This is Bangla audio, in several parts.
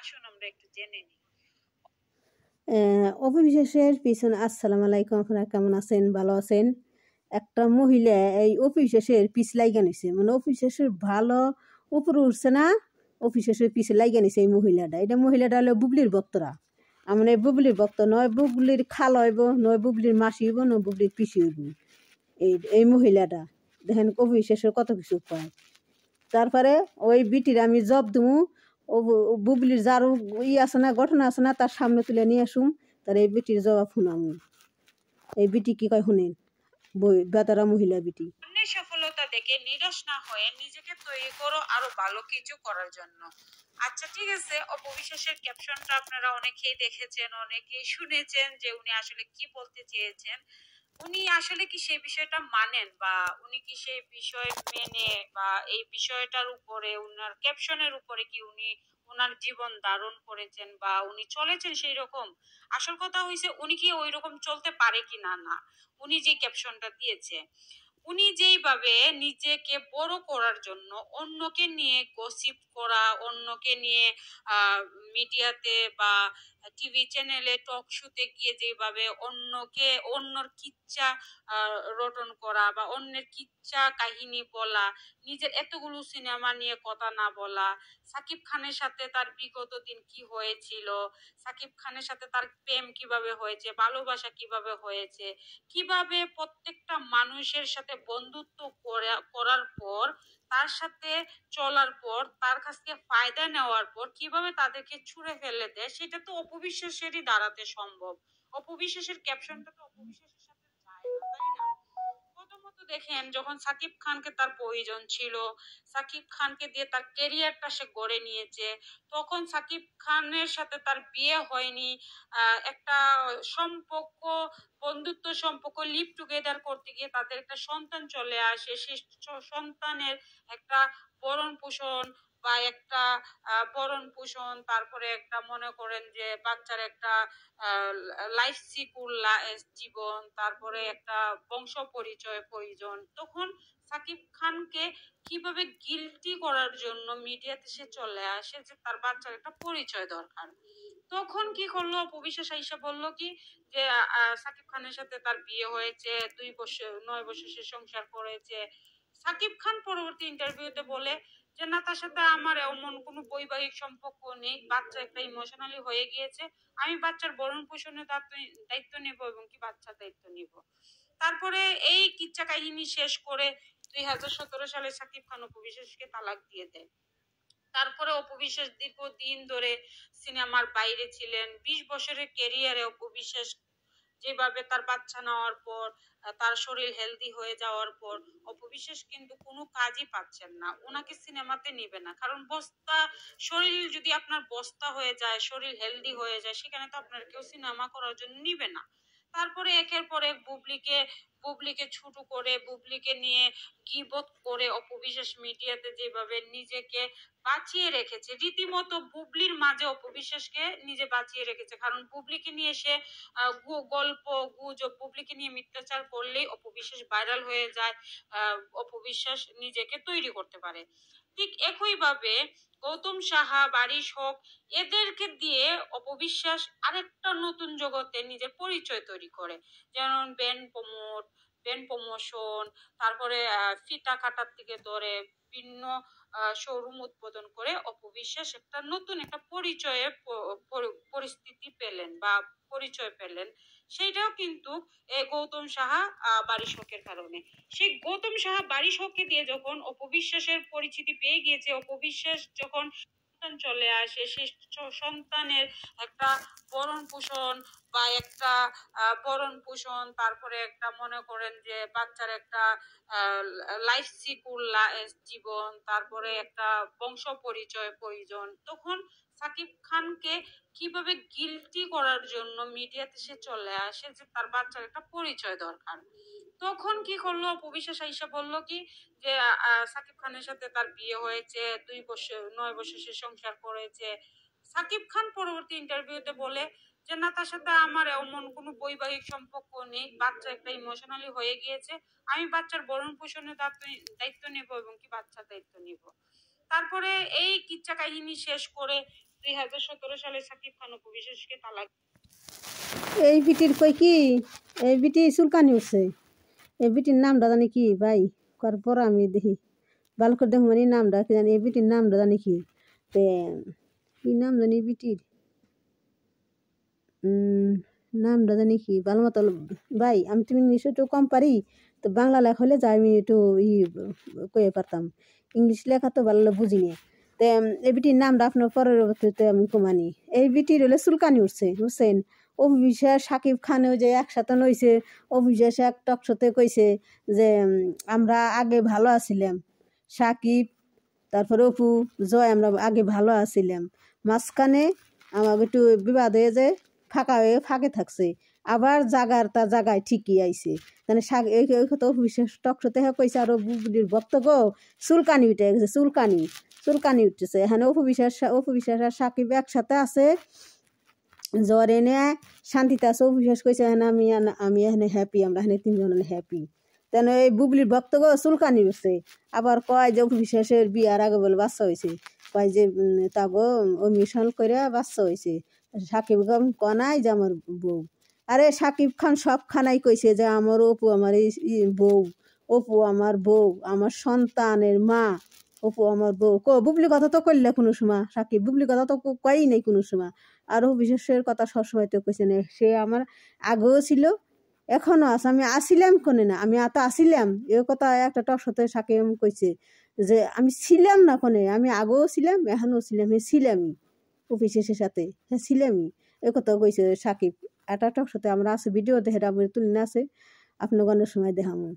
আসুন আমরা একটু জেনে নিই। অপবিশ্বাসের পিছনে আসসালামু আলাইকুম, আপনারা কেমন আছেন? ভালো আছেন? একটা মহিলা এই অপবিশ্বাসের পিছ লাইগা নিছে, মানে অপবিশ্বাসের ভালো উপরে উঠছে না, অপবিশ্বাসের পিছে লাইগা নিছে এই মহিলাটা। এটা মহিলাটা হলো বুবলির ভক্তরা, মানে বুবলির ভক্ত নয়, বুবলির খাল হইব, নয় বুবলির মাসি হইব, নয় বুবলির পিসি হইব। এই মহিলাটা দেখেন অপবিশ্বাসের কত কিছু পায়। তারপরে ওই বিটির আমি জব দেবো, ও বুবলির যার আছে না, ঘটনা আছে না, তার সামনে তুলে নিয়ে আসুম, তার এই বিটির জবাব শুনামু। এই বিটি কি কয় শুনেন, বেতারা মহিলা বিটি। অন্যের সফলতা দেখে নিরাশ না হয়ে নিজেকে তৈরি করো আরো ভালো কিছু করার জন্য। আচ্ছা ঠিক আছে, অপবিশ্বাসের ক্যাপশনটা আপনারা অনেকেই দেখেছেন, অনেকেই শুনেছেন যে উনি আসলে কি বলতে চেয়েছেন। উনি আসলে কি সেই বিষয়টা মানেন, বা উনি কি সেই বিষয় মেনে, বা এই বিষয়টার উপরে উনার ক্যাপশনের উপরে কি উনি ওনার জীবন ধারণ করেছেন বা উনি চলেছেন সেই রকম? আসল কথা হইছে উনি কি ওই রকম চলতে পারে কি না। না, উনি যে ক্যাপশনটা দিয়েছে, উনি যেইভাবে নিজেকে বড় করার জন্য অন্যকে নিয়ে গসিপ করা, অন্যকে নিয়ে মিডিয়াতে বা টিভি চ্যানেলে টক শোতে গিয়ে যেভাবে অন্যর কিচ্ছা রটন করা বা অন্যের কিচ্ছা কাহিনী বলা, নিজের এতগুলো সিনেমা নিয়ে কথা না বলা, সাকিব খানের সাথে তার বিগত দিন কি হয়েছিল, সাকিব খানের সাথে তার প্রেম কিভাবে হয়েছে, ভালোবাসা কিভাবে হয়েছে, কিভাবে প্রত্যেকটা মানুষের সাথে বন্ধুত্ব করার পর, তার সাথে চলার পর, তার কাছ থেকে ফায়দা নেওয়ার পর কিভাবে তাদেরকে ছুঁড়ে ফেলে দেয়, সেটা তো অপবিশ্বাসেরই দাঁড়াতে সম্ভব। অপবিশ্বাসের ক্যাপশনটা তো অপবিশ্বাসের সাথে যায় না, তাই না? প্রথমত দেখেন, যখন সাকিব খানকে তার প্রয়োজন ছিল, সাকিব খানকে দিয়ে তার কেরিয়ারটা সে গড়ে নিয়েছে, তখন সাকিব খানের সাথে তার বিয়ে হয়নি, একটা সম্পর্ক, বন্ধুত্ব সম্পর্ক লিভ টুগেদার করতে গিয়ে তাদের একটা সন্তান চলে আসে, সেই সন্তানের একটা ভরণ পোষণ বা একটা ভরণ পোষণ, তারপরে একটা মনে করেন যে বাচ্চার একটা লাইফ সিকিউর জীবন, তারপরে একটা বংশ পরিচয় প্রয়োজন। তখন সাকিব খানকে কিভাবে গিলটি করার জন্য মিডিয়াতে সে চলে আসে যে তার বাচ্চার একটা পরিচয় দরকার। তখন কি করলো, অপবিশ্বাস আইসা বললো কি যে সাকিব খানের সাথে তার বিয়ে হয়েছে, 2 বছর 9 বছর সে সংসার করেছে। সাকিব খান পরবর্তী ইন্টারভিউতে বলে যে না, তার সাথে আমার এমন কোনো বৈবাহিক সম্পর্ক নেই, বাচ্চা একটা ইমোশনালি হয়ে গিয়েছে, আমি বাচ্চার ভরণ পোষণের দায়িত্ব নেব এবং কি বাচ্চার দায়িত্ব নিব। তারপরে এই কিচ্ছা কাহিনী শেষ করে 2017 সালে সাকিব খান অপবিশ্বাসকে তালাক দিয়ে দেয়। তারপরে অপবিশ্বাস দীর্ঘদিন ধরে সিনেমার বাইরে ছিলেন। 20 বছরের ক্যারিয়ারে অপবিশ্বাস যেভাবে তার বাচ্চা নেওয়ার পর, তার শরীর হেলদি হয়ে যাওয়ার পর অপবিশ্বাস কিন্তু কোনো কাজই পাচ্ছেন না, ওনাকে সিনেমাতে নিবে না। কারণ বস্তা, শরীর যদি আপনার বস্তা হয়ে যায়, শরীর হেলদি হয়ে যায়, সেখানে তো আপনার কেউ সিনেমা করার জন্য নিবে না। তারপরে একের পর এক বুবলিকে ছোট করে, বুবলিকে নিয়ে গিবত করে অপবিশ্বাস মিডিয়াতে যেভাবে নিজেকে বাঁচিয়ে রেখেছে, রীতিমতো বুবলির মাঝে অপবিশ্বাসকে নিজে বাঁচিয়ে রেখেছে। কারণ বুবলিকে নিয়ে সে গল্প গুজব, বুবলিকে নিয়ে মিথ্যাচার করলেই অপবিশ্বাস ভাইরাল হয়ে যায়, অপবিশ্বাস নিজেকে তৈরি করতে পারে। ঠিক একইভাবে গৌতম সাহা, বারিশ হোক, এদেরকে দিয়ে অপবিশ্বাস আরেকটা নতুন জগতে নিজের পরিচয় তৈরি করে। যেমন ব্যান্ড প্রমোশন, তারপরে ফিতা কাটার থেকে ধরে বিভিন্ন শোরুম উদ্বোধন করে অপবিশ্বাস একটা নতুন একটা পরিচয়ে পরিস্থিতি পেলেন বা পরিচয় পেলেন। সেইটাও কিন্তু গৌতম সাহা বারিশকের কারণে। সেই গৌতম সাহা বারিশককে দিয়ে যখন অপবিশ্বাসের পরিচিতি পেয়ে গিয়েছে, অপবিশ্বাস যখন সন্তান চলে আসে, সেই সন্তানের একটা ভরণ পোষণ বা একটা ভরণ পোষণ, তারপরে একটা মনে করেন যে বাচ্চার একটা লাইফ সিকিউর জীবন, তারপরে একটা বংশ পরিচয় প্রয়োজন। তখন সাকিব খানকে কিভাবে গিলটি করার জন্য মিডিয়াতে সে চলে আসে যে তার বাচ্চার একটা পরিচয় দরকার। তখন কি করলো, অপবিশ্বাস আইসা বললো কি যে সাকিব খানের সাথে তার বিয়ে হয়েছে, 2 বছর 9 বছর সে সংসার করেছে। সাকিব খান পরবর্তী ইন্টারভিউতে বলে যে না, তার সাথে আমার এমন কোনো বৈবাহিক সম্পর্ক নেই, বাচ্চা একটা ইমোশনালি হয়ে গিয়েছে, আমি বাচ্চার ভরণ পোষণের দায়িত্ব নেব এবং কি বাচ্চার দায়িত্ব নিব। তারপরে এই কিচ্ছা কাহিনী শেষ করে 2017 সালে সাকিব খান অপু বিশ্বাসকে তালাক। এই বিটির কই কি এই বিটি চুলকানি উঠছে এই বিটির নামটা জানি কি ভাই কর পর আমি দেখি ভালো করে দেখো মানে নামটা কি জানি এই বিটির নামটা জানি কি তে কি নাম জানি বিটির নামটা জানি কি ভালো মতো ভাই আমি তুমি ইংলিশ একটু কম পারি তো বাংলা লেখা হলে যাই আমি একটু কয়ে পারতাম ইংলিশ লেখা তো ভালো বুঝি না তে এই বিটির নামটা আপনার পরবর্তীতে আমি কমানি এই বিটির হলে চুলকানি উঠছে বুঝছেন অভিশ্বাস সাকিব খানেও যে একসাথে নইছে অভিশ্বাস এক টকশোতে কইছে যে আমরা আগে ভালো আছিলাম সাকিব তারপরে অপু জয় আমরা আগে ভালো আছিলাম মাঝখানে আমাকে একটু বিবাদ হয়ে যায় ফাঁকা হয়ে ফাঁকে থাকছে আবার জাগার তা জাগায় ঠিকই আইছে মানে এই কথা অভিশ্বাস টকশোতে কইছে আর বুবলির বক্তব্য চুলকানি উঠে গেছে চুলকানি উঠতেছে এখানে অপবিশ্বাস আর সাকিব একসাথে আছে জ্বর এনে শান্তিতে আছে অভিশ্বাস কইছে এখানে আমি এখানে হ্যাপি আমরা এখানে তিনজন হ্যাপি তেন এই বুবলির বক্তব্য চুলকানি উঠছে আবার কয় যে অভিশ্বাসের বিয়ার আগে বলে বাচ্চা হয়েছে কয় যে তাগো মিশন করে বাচ্চা হয়েছে সাকিব খান কনাই যে আমার বউ আরে সাকিব খান সব খানাই কইছে যে আমার অপু আমার বউ অপু আমার বউ আমার সন্তানের মা অপু আমার বউ বুবলি কথা তো করলে কোনো সময় সাকিব বুবলি কথা তো কয়ই নেই কোনো সময় আর অভিশ্বাসের কথা সবসময় তো কইছে না সে আমার আগেও ছিল এখনো আছে আমি আসিলাম কোনে না আমি তো আসিলাম এ কথা একটা টকশোতে সাকিব কইছে যে আমি ছিলাম না কোনে আমি আগেও ছিলাম এখনও ছিলাম ছিলামই অভিশ্বাসের সাথে হ্যাঁ ছিলামই এ কথা কইছে সাকিব একটা টকশোতে আমরা আছে ভিডিও দেখে তুলি না আছে আপনার অনেক সময় দেখামো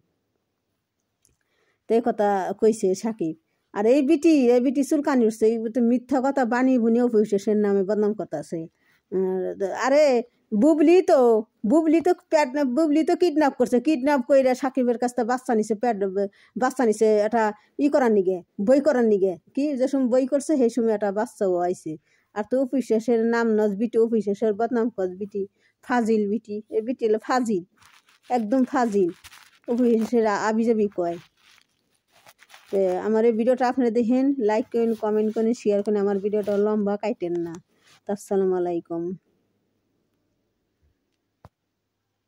তো এই কথা কইছে সাকিব আর এই বিটি চুলকানি উঠছে এই মিথ্যা কথা বানিয়ে বুনিয়ে অভিশ্বাসের নামে বদনাম করতে আছে আরে বুবলি তো কিডন্যাপ করছে কিডন্যাপ করে সাকিবের কাছ থেকে বাচ্চা নিছে এটা করার নিগে বই করার নিগে কি যে সময় বই করছে সেই সময় একটা বাচ্চাও আইছে আর তো অভিশ্বাসের নাম নজ বিটি অভিশ্বাসের বদনাম কর বিটি ফাজিল বিটি এই বিটি হলো ফাজিল একদম ফাজিল অভিশ্বাসের আবিজাবি কয় তো আমার এই ভিডিওটা আপনারা দেখেন লাইক করেন কমেন্ট করেন শেয়ার করেন আমার ভিডিওটা লম্বা কাটেন না আসসালামু আলাইকুম।